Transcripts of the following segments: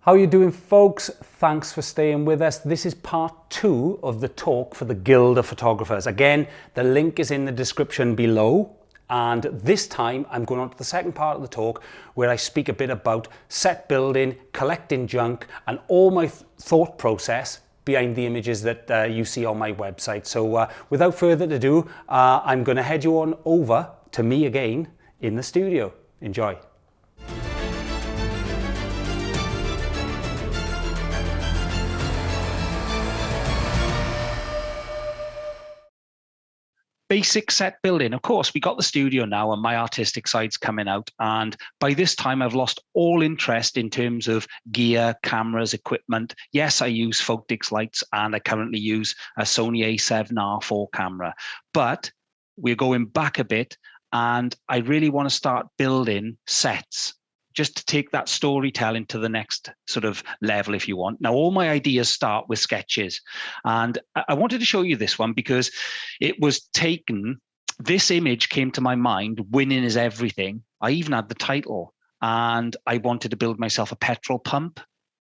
How are you doing, folks? Thanks for staying with us. This is part 2 of the talk for the Guild of Photographers. Again, the link is in the description below. And this time I'm going on to the second part of the talk where I speak a bit about set building, collecting junk, and all my thought process behind the images that you see on my website. So without further ado, I'm going to head you on over to me again in the studio. Enjoy. Basic set building. Of course, we got the studio now and my artistic side's coming out. And by this time, I've lost all interest in terms of gear, cameras, equipment. Yes, I use Triptych lights and I currently use a Sony A7R4 camera. But we're going back a bit and I really want to start building sets just to take that storytelling to the next sort of level, if you want. Now, all my ideas start with sketches. And I wanted to show you this one because it was taken, this image came to my mind, winning is everything. I even had the title. And I wanted to build myself a petrol pump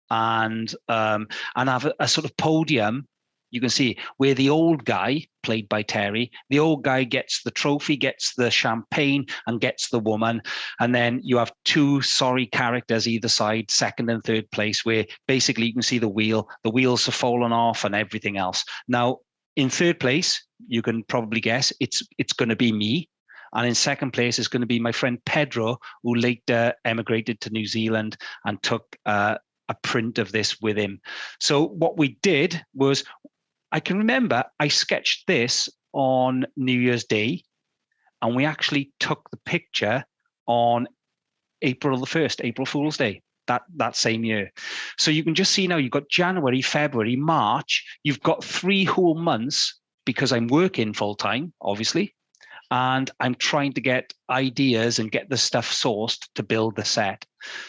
and have a sort of podium. You can see where the old guy, played by Terry, the old guy gets the trophy, gets the champagne, and gets the woman. And then you have two sorry characters either side, second and third place, where basically you can see the wheels have fallen off and everything else. Now, in third place, you can probably guess it's going to be me. And in second place is going to be my friend Pedro, who later emigrated to New Zealand and took a print of this with him. So what we did was, I can remember I sketched this on New Year's Day, and we actually took the picture on April the 1st, April Fool's Day, that same year. So you can just see now you've got January, February, March. You've got 3 whole months because I'm working full time, obviously, and I'm trying to get ideas and get the stuff sourced to build the set.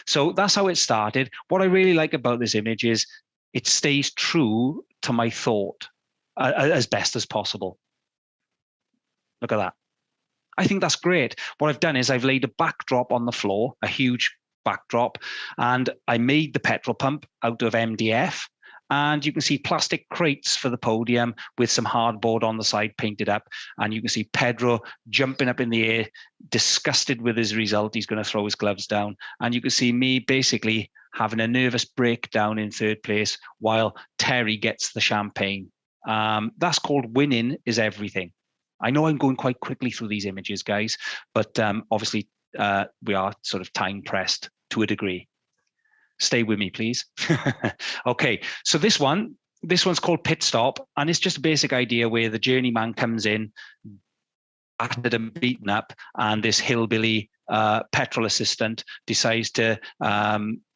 So that's how it started. What I really like about this image is it stays true to my thought as best as possible. Look at that. I think that's great. What I've done is I've laid a backdrop on the floor, a huge backdrop, and I made the petrol pump out of MDF. And you can see plastic crates for the podium with some hardboard on the side painted up. And you can see Pedro jumping up in the air, disgusted with his result. He's going to throw his gloves down. And you can see me basically having a nervous breakdown in third place while Terry gets the champagne. That's called winning is everything. I know I'm going quite quickly through these images, guys, but obviously we are sort of time pressed to a degree. Stay with me, please. Okay, so this one's called Pit Stop, and it's just a basic idea where the journeyman comes in, battered and beaten up, and this hillbilly petrol assistant decides to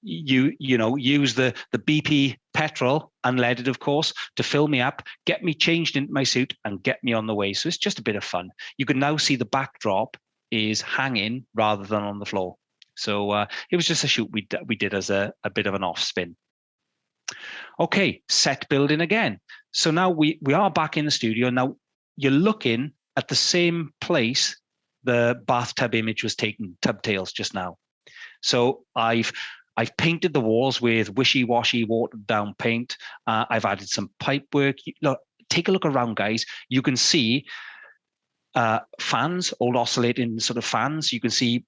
use the BP petrol, unleaded of course, to fill me up, get me changed into my suit, and get me on the way. So it's just a bit of fun. You can now see the backdrop is hanging rather than on the floor. So it was just a shoot we did as a bit of an off spin. Okay, set building again. So now we are back in the studio. Now you're looking at the same place the bathtub image was taken, tub tails, just now. So I've painted the walls with wishy-washy watered down paint. I've added some pipe work. Look, take a look around, guys. You can see fans, old oscillating sort of fans. You can see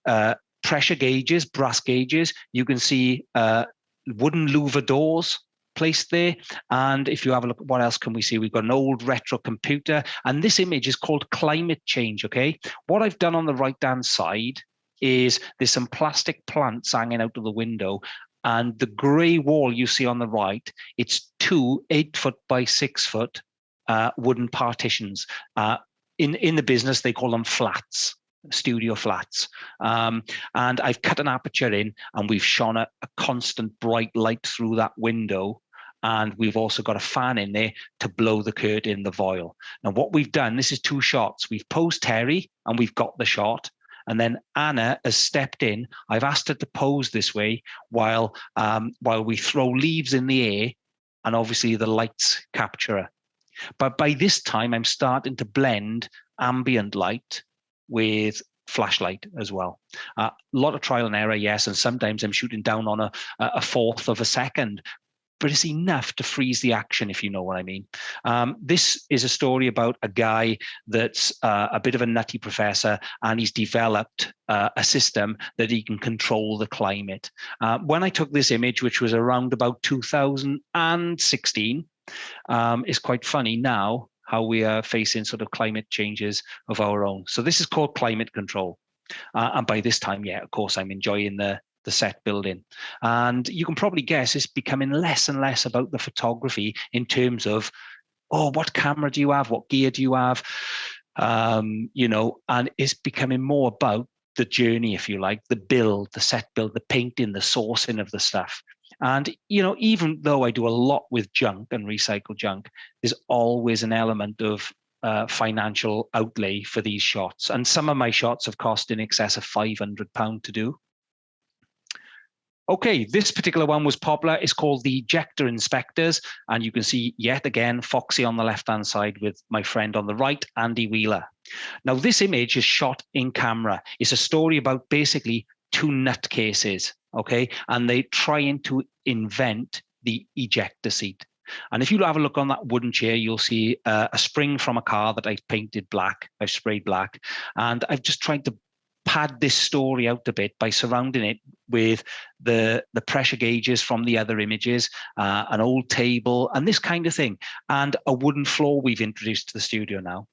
pressure gauges, brass gauges. You can see wooden louver doors placed there. And if you have a look, what else can we see? We've got an old retro computer. And this image is called Climate Change, okay? What I've done on the right-hand side is there's some plastic plants hanging out of the window. And the grey wall you see on the right, it's 2 8-foot by 6-foot wooden partitions. In the business, they call them flats. Studio flats, and I've cut an aperture in and we've shone a constant bright light through that window, and we've also got a fan in there to blow the curtain, the voil. Now what we've done, this is 2 shots. We've posed Terry and we've got the shot, and then Anna has stepped in. I've asked her to pose this way while we throw leaves in the air, and obviously the lights capture her. But by this time I'm starting to blend ambient light with flashlight as well. A lot of trial and error, yes, and sometimes I'm shooting down on a fourth of a second, but it's enough to freeze the action, if you know what I mean. This is a story about a guy that's a bit of a nutty professor, and he's developed a system that he can control the climate. When I took this image, which was around about 2016, it's quite funny now how we are facing sort of climate changes of our own. So this is called climate control. And by this time, yeah, of course, I'm enjoying the set building. And you can probably guess it's becoming less and less about the photography in terms of, oh, what camera do you have? What gear do you have? You know, and it's becoming more about the journey, if you like, the build, the set build, the painting, the sourcing of the stuff. And, you know, even though I do a lot with junk and recycle junk, there's always an element of financial outlay for these shots. And some of my shots have cost in excess of £500 to do. Okay, this particular one was popular. It's called the Ejector Inspectors. And you can see yet again, Foxy on the left-hand side with my friend on the right, Andy Wheeler. Now, this image is shot in camera. It's a story about basically two nutcases, okay? And they're trying to invent the ejector seat. And if you have a look on that wooden chair, you'll see a spring from a car that I've painted black, I've sprayed black. And I've just tried to pad this story out a bit by surrounding it with the pressure gauges from the other images, an old table, and this kind of thing, and a wooden floor we've introduced to the studio now.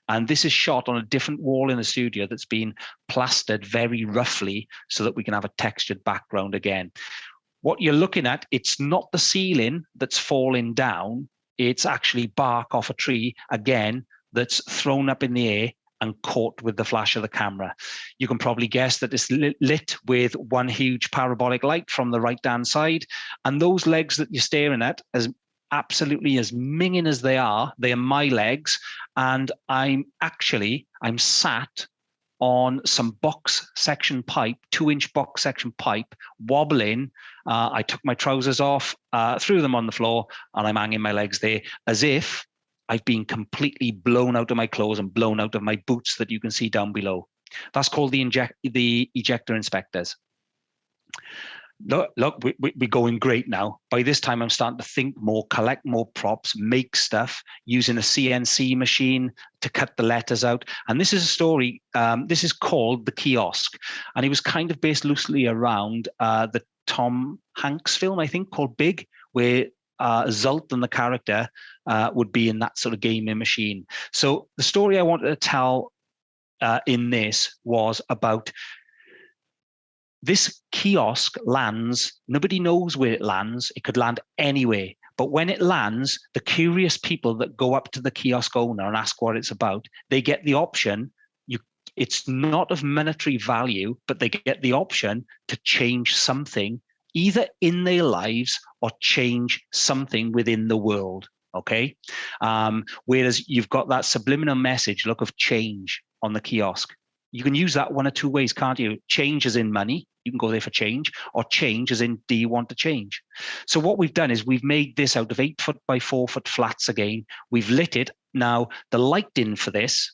And this is shot on a different wall in the studio that's been plastered very roughly so that we can have a textured background again. What you're looking at, it's not the ceiling that's falling down, it's actually bark off a tree, again, that's thrown up in the air and caught with the flash of the camera. You can probably guess that it's lit with one huge parabolic light from the right-hand side. And those legs that you're staring at, as absolutely as minging as they are my legs. And I'm sat on some box section pipe, 2-inch box section pipe, wobbling. I took my trousers off, threw them on the floor, and I'm hanging my legs there as if I've been completely blown out of my clothes and blown out of my boots that you can see down below. That's called the Ejector Inspectors. Look, we're going great now. By this time, I'm starting to think more, collect more props, make stuff, using a CNC machine to cut the letters out. And this is a story, this is called The Kiosk. And it was kind of based loosely around the Tom Hanks film, I think, called Big, where Zoltan, the character, would be in that sort of gaming machine. So the story I wanted to tell in this was about this kiosk lands. Nobody knows where it lands. It could land anywhere. But when it lands, the curious people that go up to the kiosk owner and ask what it's about, they get the option. It's not of monetary value, but they get the option to change something either in their lives or change something within the world. Okay. Whereas you've got that subliminal message, look, of change on the kiosk. You can use that one or two ways, can't you? Change as in money. You can go there for change, or change as in, do you want to change? So what we've done is we've made this out of 8 foot by 4 foot flats again. We've lit it. Now, the lighting for this,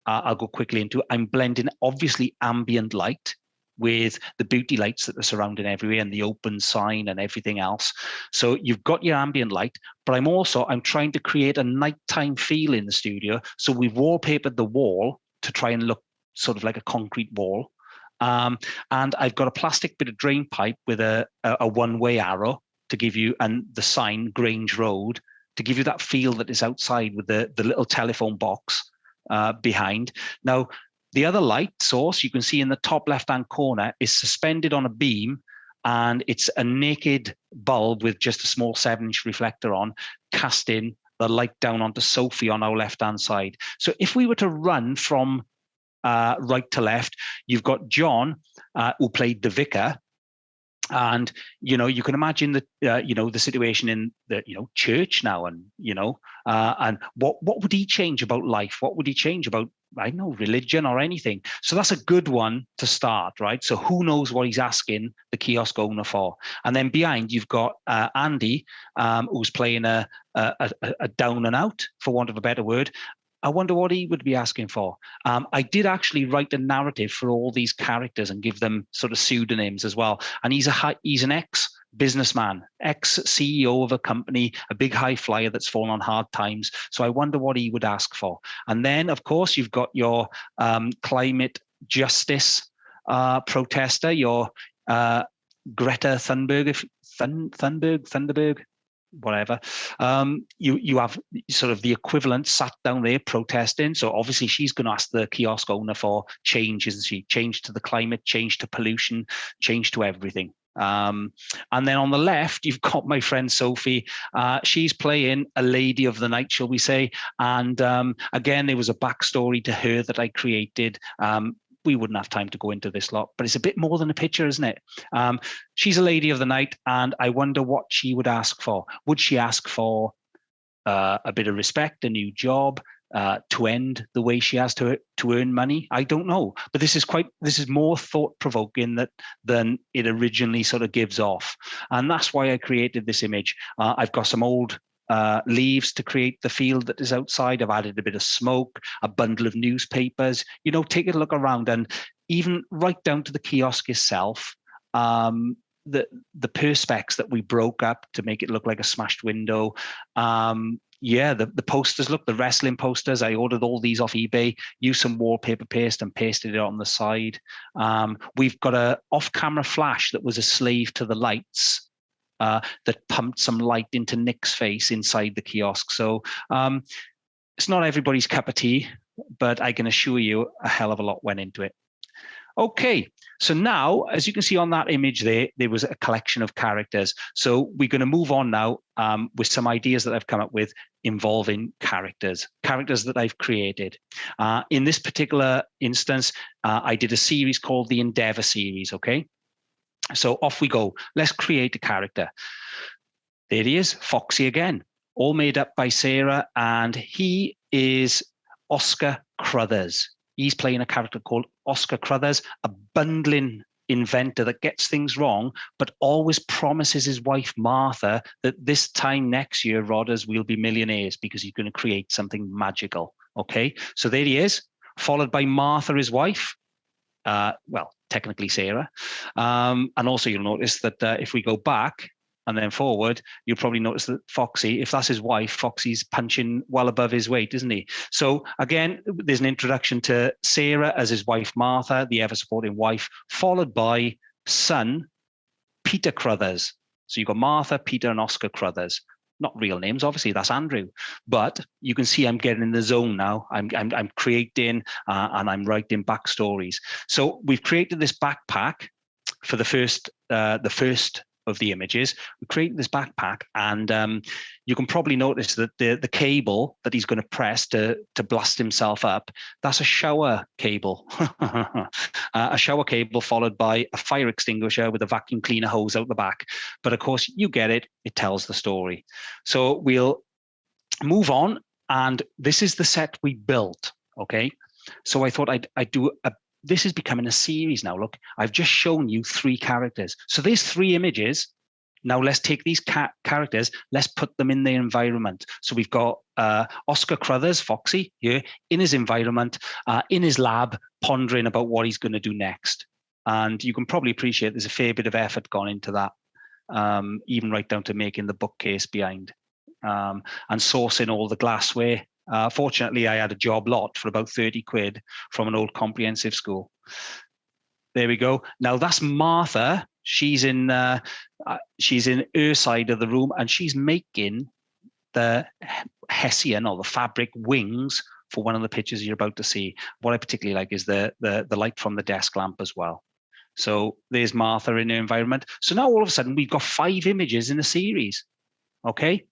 I'll go quickly into. I'm blending, obviously, ambient light with the beauty lights that are surrounding everywhere and the open sign and everything else. So you've got your ambient light, but I'm trying to create a nighttime feel in the studio. So we've wallpapered the wall to try and look sort of like a concrete wall. And I've got a plastic bit of drain pipe with a one-way arrow to give you, and the sign Grange Road, to give you that feel that is outside with the little telephone box behind. Now, the other light source you can see in the top left-hand corner is suspended on a beam, and it's a naked bulb with just a small 7-inch reflector on, casting the light down onto Sophie on our left-hand side. So if we were to run from right to left, you've got John, who played the vicar. And, you can imagine that, the situation in the, church now, and, and what would he change about life? What would he change about, I don't know, religion or anything? So that's a good one to start, right? So who knows what he's asking the kiosk owner for? And then behind, you've got Andy, who's playing a down and out, for want of a better word. I wonder what he would be asking for. I did actually write a narrative for all these characters and give them sort of pseudonyms as well. And he's an ex-businessman, ex-CEO of a company, a big high flyer that's fallen on hard times. So I wonder what he would ask for. And then, of course, you've got your climate justice protester, your Greta Thunberg, whatever. You have sort of the equivalent sat down there protesting. So obviously she's going to ask the kiosk owner for change, isn't she? Change to the climate, change to pollution, change to everything. And then on the left, you've got my friend Sophie. She's playing a lady of the night, shall we say. And again, there was a backstory to her that I created. We wouldn't have time to go into this lot, but it's a bit more than a picture, isn't it? She's a lady of the night, and I wonder what she would ask for. Would she ask for a bit of respect, a new job, to end the way she has to earn money? I don't know, but this is more thought-provoking than it originally sort of gives off, and that's why I created this image. I've got some old leaves to create the field that is outside. I've added a bit of smoke, a bundle of newspapers. Take a look around, and even right down to the kiosk itself. The perspex that we broke up to make it look like a smashed window. The posters, look, the wrestling posters. I ordered all these off eBay, used some wallpaper paste and pasted it on the side. We've got a off-camera flash that was a slave to the lights. That pumped some light into Nick's face inside the kiosk. So it's not everybody's cup of tea, but I can assure you a hell of a lot went into it. Okay, so now, as you can see on that image there was a collection of characters. So we're going to move on now with some ideas that I've come up with involving characters that I've created. In this particular instance, I did a series called the Endeavour series, okay? So off we go. Let's create a character. There he is, Foxy again, all made up by Sarah, and he is Oscar Crothers. He's playing a character called Oscar Crothers, a bundling inventor that gets things wrong, but always promises his wife, Martha, that this time next year, Rodders, we'll be millionaires because he's going to create something magical. Okay, so there he is, followed by Martha, his wife. Technically Sarah. And also you'll notice that if we go back and then forward, you'll probably notice that Foxy, if that's his wife, Foxy's punching well above his weight, isn't he? So again, there's an introduction to Sarah as his wife, Martha, the ever-supporting wife, followed by son, Peter Crothers. So you've got Martha, Peter, and Oscar Crothers. Not real names, obviously, that's Andrew. But you can see I'm getting in the zone now. I'm creating and I'm writing backstories. So we've created this backpack for the first of the images. We created this backpack, and you can probably notice that the cable that he's going to press to blast himself up, that's a shower cable. A shower cable followed by a fire extinguisher with a vacuum cleaner hose out the back. But of course, you get it. It tells the story. So we'll move on, and this is the set we built, okay? So I thought I'd do this is becoming a series now. Look, I've just shown you 3 characters. So there's 3 images. Now let's take these characters, let's put them in their environment. So we've got Oscar Crothers, Foxy, here in his environment, in his lab, pondering about what he's going to do next. And you can probably appreciate there's a fair bit of effort gone into that, even right down to making the bookcase behind and sourcing all the glassware. Fortunately, I had a job lot for about 30 quid from an old comprehensive school. There we go. Now that's Martha. She's in her side of the room, and she's making the hessian or the fabric wings for one of the pictures you're about to see. What I particularly like is the light from the desk lamp as well. So there's Martha in her environment. So now all of a sudden we've got 5 images in a series. Okay.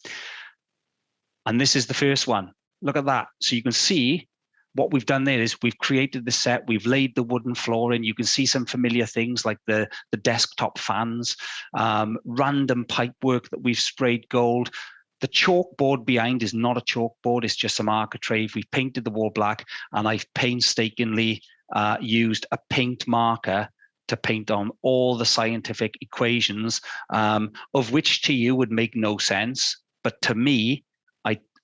And this is the first one. Look at that. So you can see what we've done there is we've created the set, we've laid the wooden floor in. You can see some familiar things like the desktop fans, random pipe work that we've sprayed gold. The chalkboard behind is not a chalkboard, it's just some architrave. We've painted the wall black, and I've painstakingly used a paint marker to paint on all the scientific equations, of which to you would make no sense. But to me,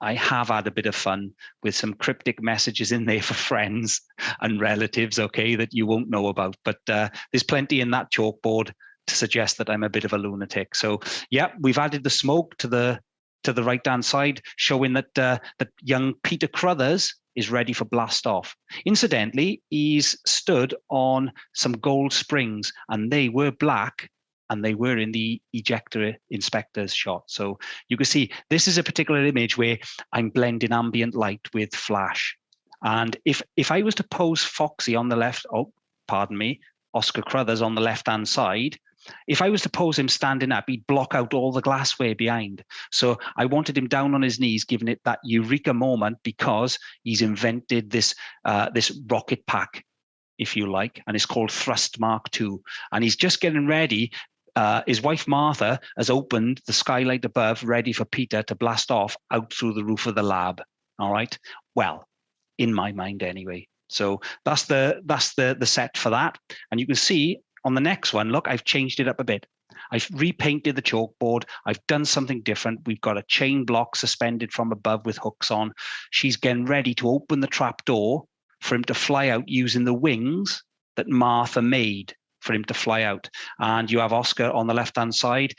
I have had a bit of fun with some cryptic messages in there for friends and relatives, okay, that you won't know about. But there's plenty in that chalkboard to suggest that I'm a bit of a lunatic. So yeah, we've added the smoke to the right-hand side, showing that that young Peter Crothers is ready for blast off. Incidentally, he's stood on some gold springs, and they were black, and they were in the ejector inspector's shot. So you can see this is a particular image where I'm blending ambient light with flash. And if I was to pose Foxy on the left, oh, pardon me, Oscar Crothers on the left-hand side, if I was to pose him standing up, he'd block out all the glassware behind. So I wanted him down on his knees, giving it that eureka moment, because he's invented this this rocket pack, if you like, and it's called Thrust Mark II. And he's just getting ready. His wife Martha has opened the skylight above, ready for Peter to blast off out through the roof of the lab. All right. Well, in my mind anyway. So that's the set for that. And you can see on the next one, look, I've changed it up a bit. I've repainted the chalkboard. I've done something different. We've got a chain block suspended from above with hooks on. She's getting ready to open the trap door for him to fly out using the wings that Martha made for him to fly out. And you have Oscar on the left-hand side.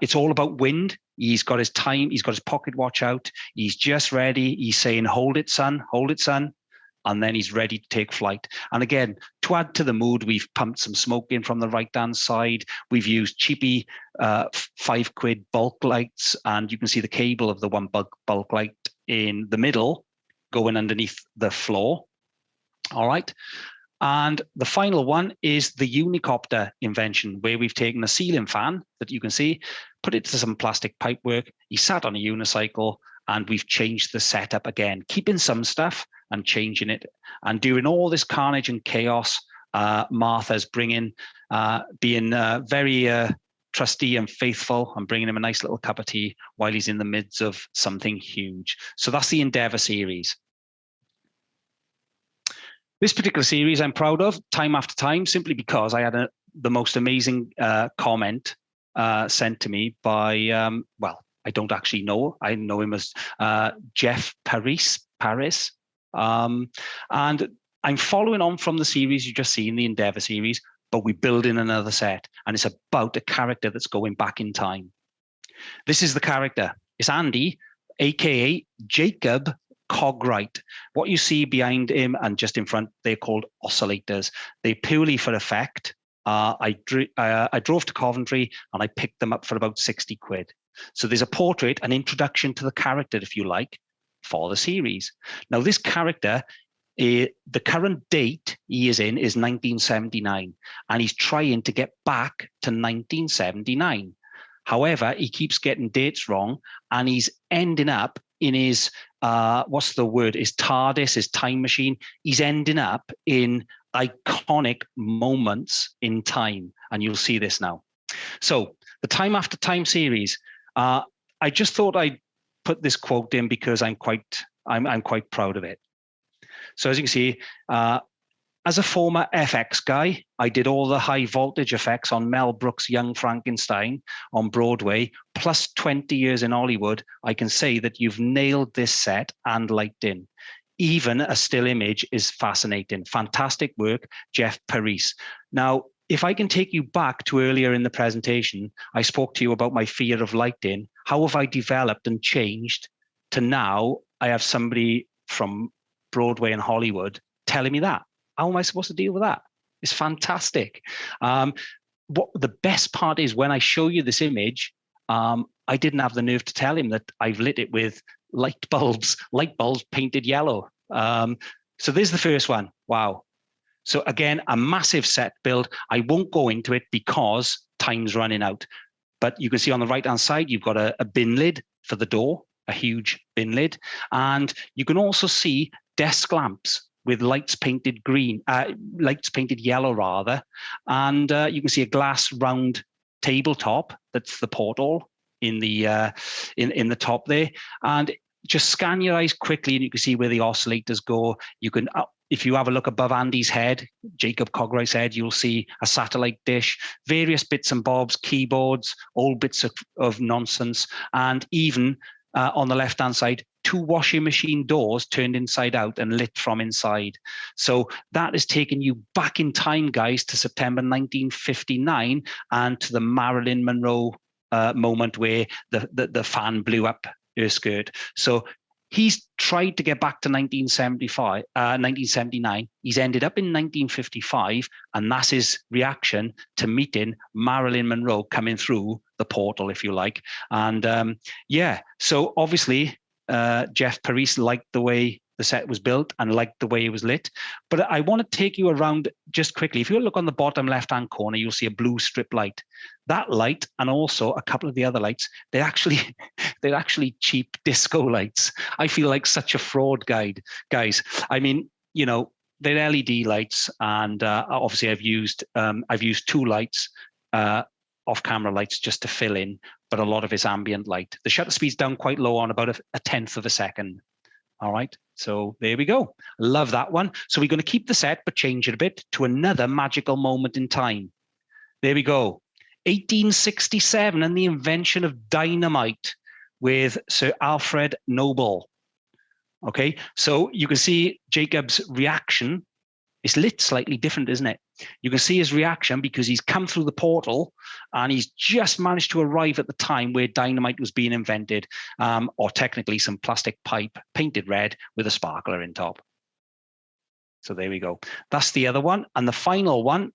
It's all about wind. He's got his time. He's got his pocket watch out. He's just ready. He's saying, hold it, son. Hold it, son. And then he's ready to take flight. And again, to add to the mood, we've pumped some smoke in from the right-hand side. We've used cheapy £5 bulk lights, and you can see the cable of the one bulk light in the middle going underneath the floor. All right. And the final one is the unicopter invention, where we've taken a ceiling fan that you can see, put it to some plastic pipework. He sat on a unicycle, and we've changed the setup again, keeping some stuff and changing it. And during all this carnage and chaos, Martha's being very trusty and faithful, and bringing him a nice little cup of tea while he's in the midst of something huge. So that's the Endeavour series. This particular series I'm proud of, time after time, simply because I had the most amazing comment sent to me by, well, I don't actually know. I know him as Jeff Paris. And I'm following on from the series you just seen, the Endeavour series, but we're building another set, and it's about a character that's going back in time. This is the character. It's Andy, aka Jacob Cogwright. What you see behind him and just in front, they're called oscillators. They're purely for effect. I drove to Coventry and I picked them up for about 60 quid. So there's a portrait, an introduction to the character, if you like, for the series. Now, this character, the current date he is in is 1979, and he's trying to get back to 1979. However, he keeps getting dates wrong, and he's ending up in his, what's the word, his TARDIS, his time machine. He's ending up in iconic moments in time, and you'll see this now. So the Time After Time series, I just thought I'd put this quote in because I'm quite proud of it. So as you can see, as a former FX guy, I did all the high voltage effects on Mel Brooks' Young Frankenstein on Broadway, plus 20 years in Hollywood. I can say that you've nailed this set and light in. Even a still image is fascinating. Fantastic work, Jeff Paris. Now, if I can take you back to earlier in the presentation, I spoke to you about my fear of lighting. How have I developed and changed to now I have somebody from Broadway and Hollywood telling me that? How am I supposed to deal with that? It's fantastic. What the best part is, when I show you this image, I didn't have the nerve to tell him that I've lit it with light bulbs painted yellow. So there's the first one. Wow. So again, a massive set build. I won't go into it because time's running out. But you can see on the right-hand side, you've got a bin lid for the door, a huge bin lid. And you can also see desk lamps with lights painted green, lights painted yellow rather. And you can see a glass round tabletop. That's the portal in the top there. And just scan your eyes quickly and you can see where the oscillators go. You can, if you have a look above Andy's head, Jacob Cogwright's head, you'll see a satellite dish, various bits and bobs, keyboards, old bits of nonsense. And even on the left-hand side, two washing machine doors turned inside out and lit from inside. So that is taking you back in time, guys, to September 1959 and to the Marilyn Monroe moment where the fan blew up her skirt. So he's tried to get back to 1979. He's ended up in 1955, and that's his reaction to meeting Marilyn Monroe coming through the portal, if you like. And yeah, so obviously Jeff Paris liked the way the set was built and liked the way it was lit. But I want to take you around just quickly. If you look on the bottom left-hand corner, you'll see a blue strip light. That light, and also a couple of the other lights, they're actually cheap disco lights. I feel like such a fraud guys. I mean, you know, they're LED lights, and obviously I've used two lights, off-camera lights, just to fill in, but a lot of it's ambient light. The shutter speed's down quite low on about a tenth of a second. All right, so there we go. Love that one. So we're going to keep the set, but change it a bit to another magical moment in time. There we go. 1867 and the invention of dynamite with Sir Alfred Noble. Okay, so you can see Jacob's reaction. It's lit slightly different, isn't it? You can see his reaction because he's come through the portal and he's just managed to arrive at the time where dynamite was being invented, or technically some plastic pipe painted red with a sparkler in top. So there we go. That's the other one. And the final one,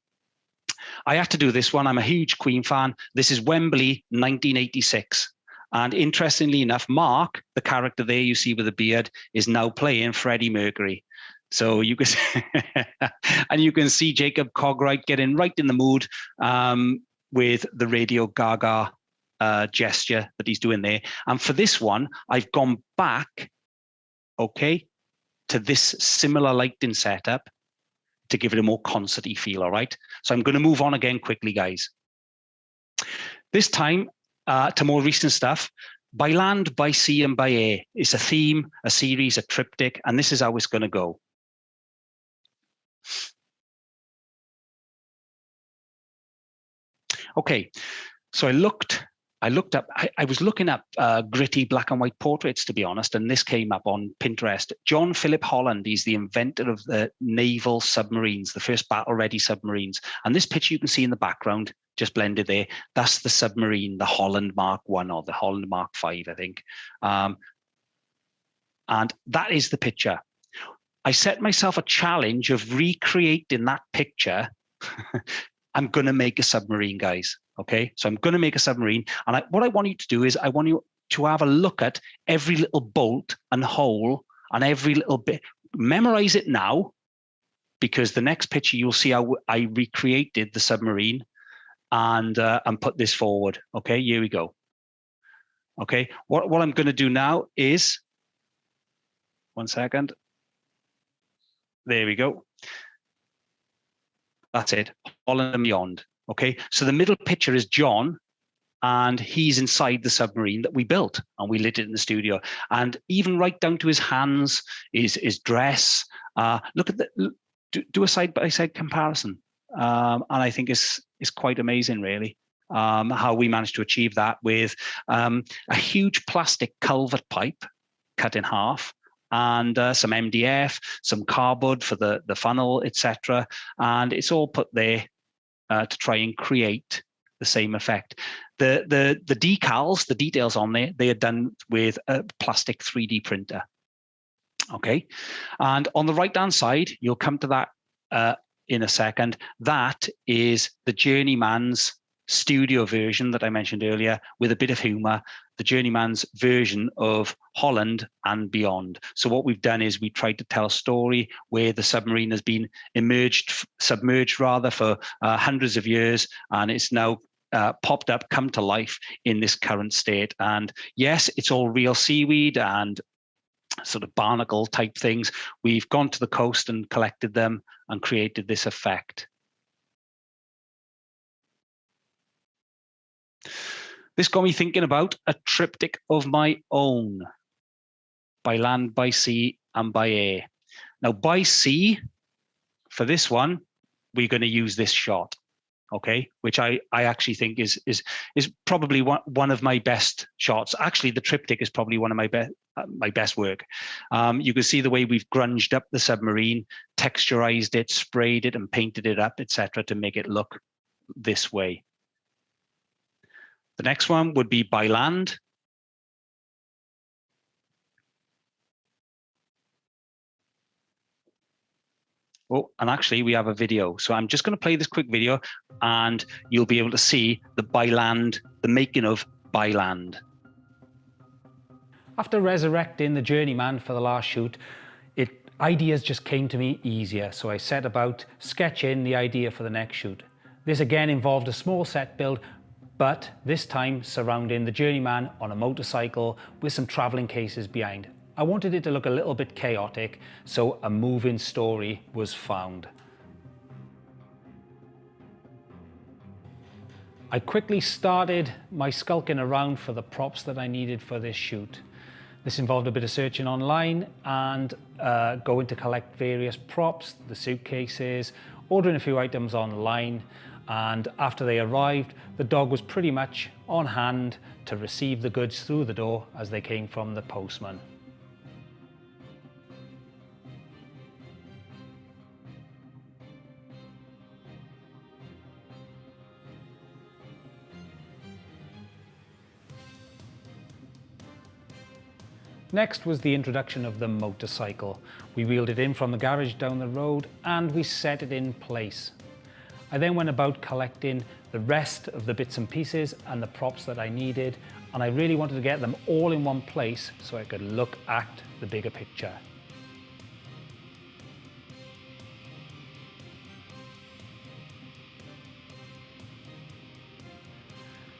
I had to do this one. I'm a huge Queen fan. This is Wembley, 1986. And interestingly enough, Mark, the character there you see with the beard, is now playing Freddie Mercury. So you can, and you can see Jacob Cogwright getting right in the mood with the Radio Gaga gesture that he's doing there. And for this one, I've gone back, okay, to this similar lighting setup to give it a more concerty feel, all right? So I'm going to move on again quickly, guys. This time to more recent stuff. By land, by sea, and by air. It's a theme, a series, a triptych, and this is how it's going to go. Okay, so I was looking up gritty black and white portraits, to be honest, and this came up on Pinterest. John Philip Holland, he's the inventor of the naval submarines, the first battle-ready submarines. And this picture you can see in the background, just blended there, that's the submarine, the Holland Mark I or the Holland Mark V, I think. And that is the picture. I set myself a challenge of recreating that picture. I'm going to make a submarine, guys. Okay, so I'm going to make a submarine. And what I want you to do is I want you to have a look at every little bolt and hole and every little bit. Memorize it now, because the next picture you'll see how I recreated the submarine and put this forward. Okay, here we go. Okay, what I'm going to do now is, 1 second. There we go. That's it, Holland and Beyond. Okay, so the middle picture is John, and he's inside the submarine that we built, and we lit it in the studio. And even right down to his hands, his dress. Look at do a side-by-side comparison, and I think it's quite amazing, really, how we managed to achieve that with a huge plastic culvert pipe cut in half, and some MDF, some cardboard for the funnel, etc. And it's all put there to try and create the same effect. The decals, the details on there, they are done with a plastic 3D printer. Okay, and on the right-hand side, you'll come to that in a second. That is the Journeyman's studio version that I mentioned earlier, with a bit of humor, the Journeyman's version of Holland and Beyond. So what we've done is we tried to tell a story where the submarine has been submerged rather, for hundreds of years, and it's now popped up, come to life in this current state. And yes, it's all real seaweed and sort of barnacle type things. We've gone to the coast and collected them and created this effect. This got me thinking about a triptych of my own, by land, by sea, and by air. Now, by sea, for this one, we're going to use this shot. okay, which I actually think is probably one of my best shots. Actually, the triptych is probably one of my best work. You can see the way we've grunged up the submarine, texturized it, sprayed it, and painted it up, etc., to make it look this way. The next one would be by land. Oh, and actually we have a video. So I'm just going to play this quick video and you'll be able to see the by land, the making of by land. After resurrecting the journeyman for the last shoot, ideas just came to me easier. So I set about sketching the idea for the next shoot. This again involved a small set build, but this time surrounding the journeyman on a motorcycle with some traveling cases behind. I wanted it to look a little bit chaotic, so a moving story was found. I quickly started my skulking around for the props that I needed for this shoot. This involved a bit of searching online and going to collect various props, the suitcases, ordering a few items online, and after they arrived, the dog was pretty much on hand to receive the goods through the door as they came from the postman. Next was the introduction of the motorcycle. We wheeled it in from the garage down the road and we set it in place. I then went about collecting the rest of the bits and pieces and the props that I needed, and I really wanted to get them all in one place so I could look at the bigger picture.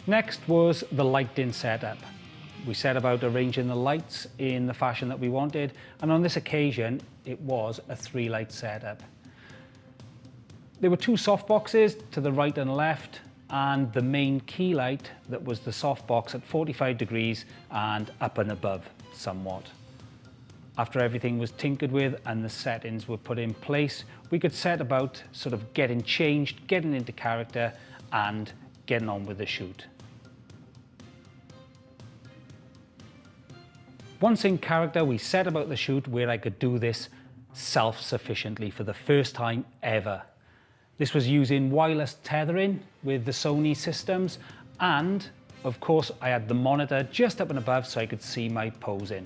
Next was the lighting setup. We set about arranging the lights in the fashion that we wanted, and on this occasion it was a 3-light setup. There were 2 softboxes to the right and left, and the main key light that was the softbox at 45 degrees and up and above somewhat. After everything was tinkered with and the settings were put in place, we could set about sort of getting changed, getting into character and getting on with the shoot. Once in character, we set about the shoot where I could do this self-sufficiently for the first time ever. This was using wireless tethering with the Sony systems, and of course I had the monitor just up and above so I could see my posing.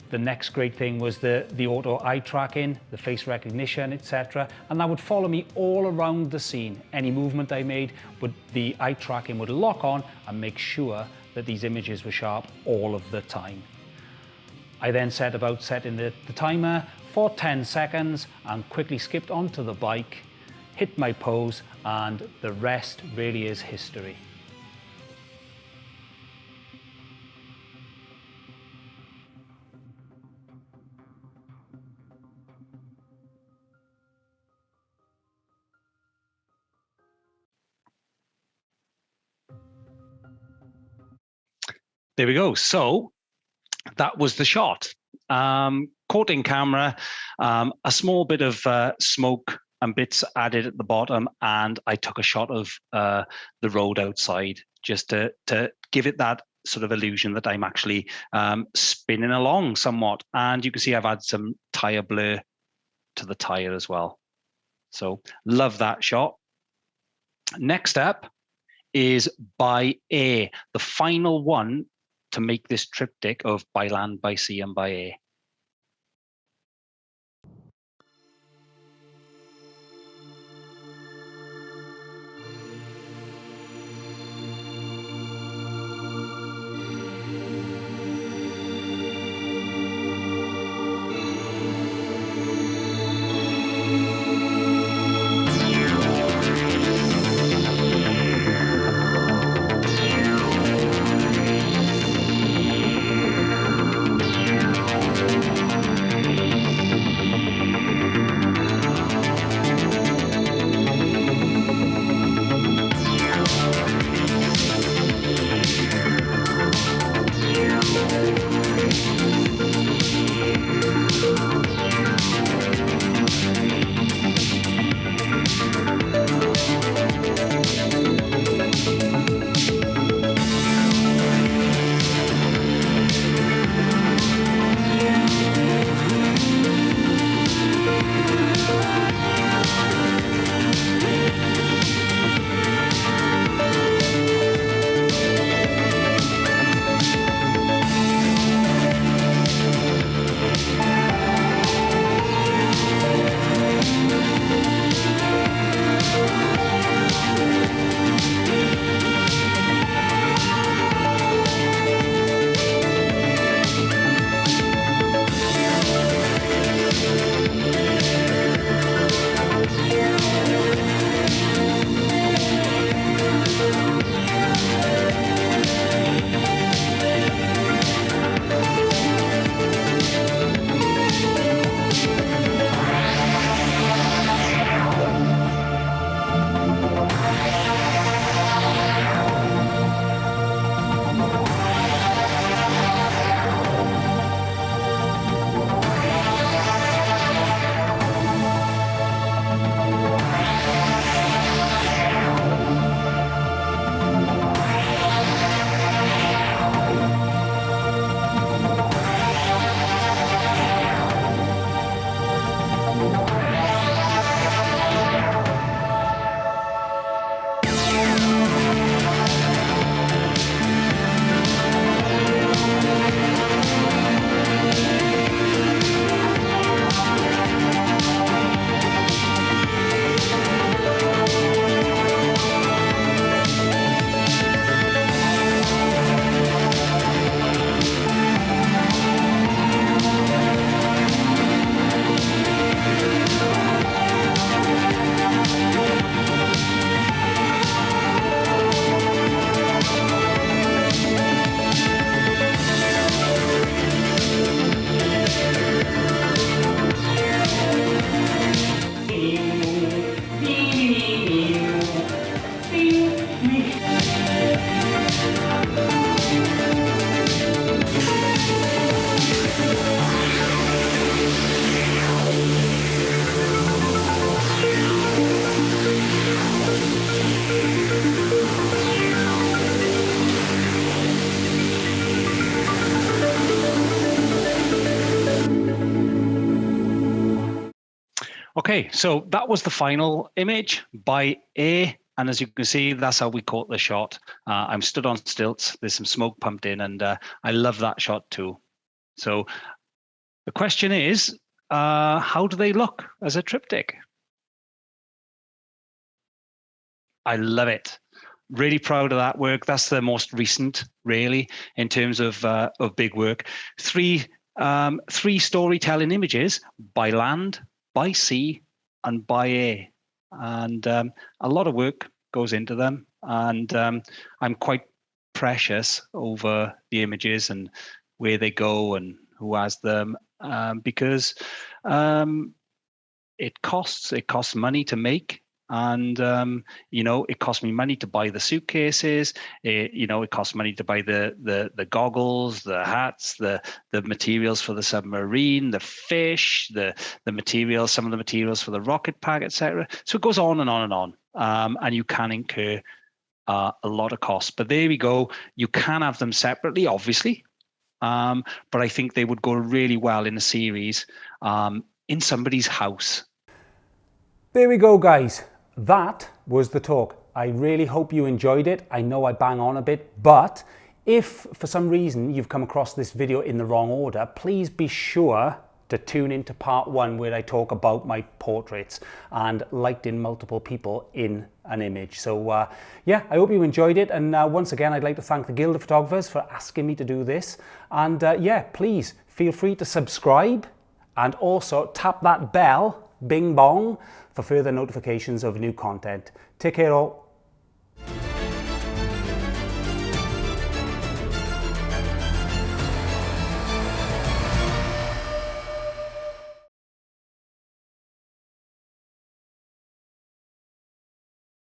The next great thing was the auto eye tracking, the face recognition, etc. And that would follow me all around the scene. Any movement I made, the eye tracking would lock on and make sure that these images were sharp all of the time. I then set about setting the timer for 10 seconds and quickly skipped onto the bike, hit my pose, and the rest really is history. There we go. So that was the shot. Caught in camera, a small bit of smoke and bits added at the bottom, and I took a shot of the road outside just to give it that sort of illusion that I'm actually spinning along somewhat. And you can see I've had some tire blur to the tire as well. So love that shot. Next up is by air, the final one to make this triptych of by land, by sea, and by air. Okay, so that was the final image by A. And as you can see, that's how we caught the shot. I'm stood on stilts. There's some smoke pumped in, and I love that shot too. So the question is, how do they look as a triptych? I love it. Really proud of that work. That's the most recent, really, in terms of big work. Three storytelling images by land, by sea, and by air, and a lot of work goes into them. And I'm quite precious over the images and where they go and who has them, because it costs money to make. And it cost me money to buy the suitcases. It cost money to buy the goggles, the hats, the materials for the submarine, the fish, the materials, some of the materials for the rocket pack, etc. So it goes on and on and on, and you can incur a lot of costs. But there we go. You can have them separately, obviously, but I think they would go really well in a series, in somebody's house. There we go, guys. That was the talk. I really hope you enjoyed it. I know I bang on a bit, but if for some reason you've come across this video in the wrong order, please be sure to tune into part 1 where I talk about my portraits and lighting multiple people in an image. So yeah, I hope you enjoyed it. And once again, I'd like to thank the Guild of Photographers for asking me to do this. And yeah, please feel free to subscribe and also tap that bell, bing bong, for further notifications of new content. Take care all.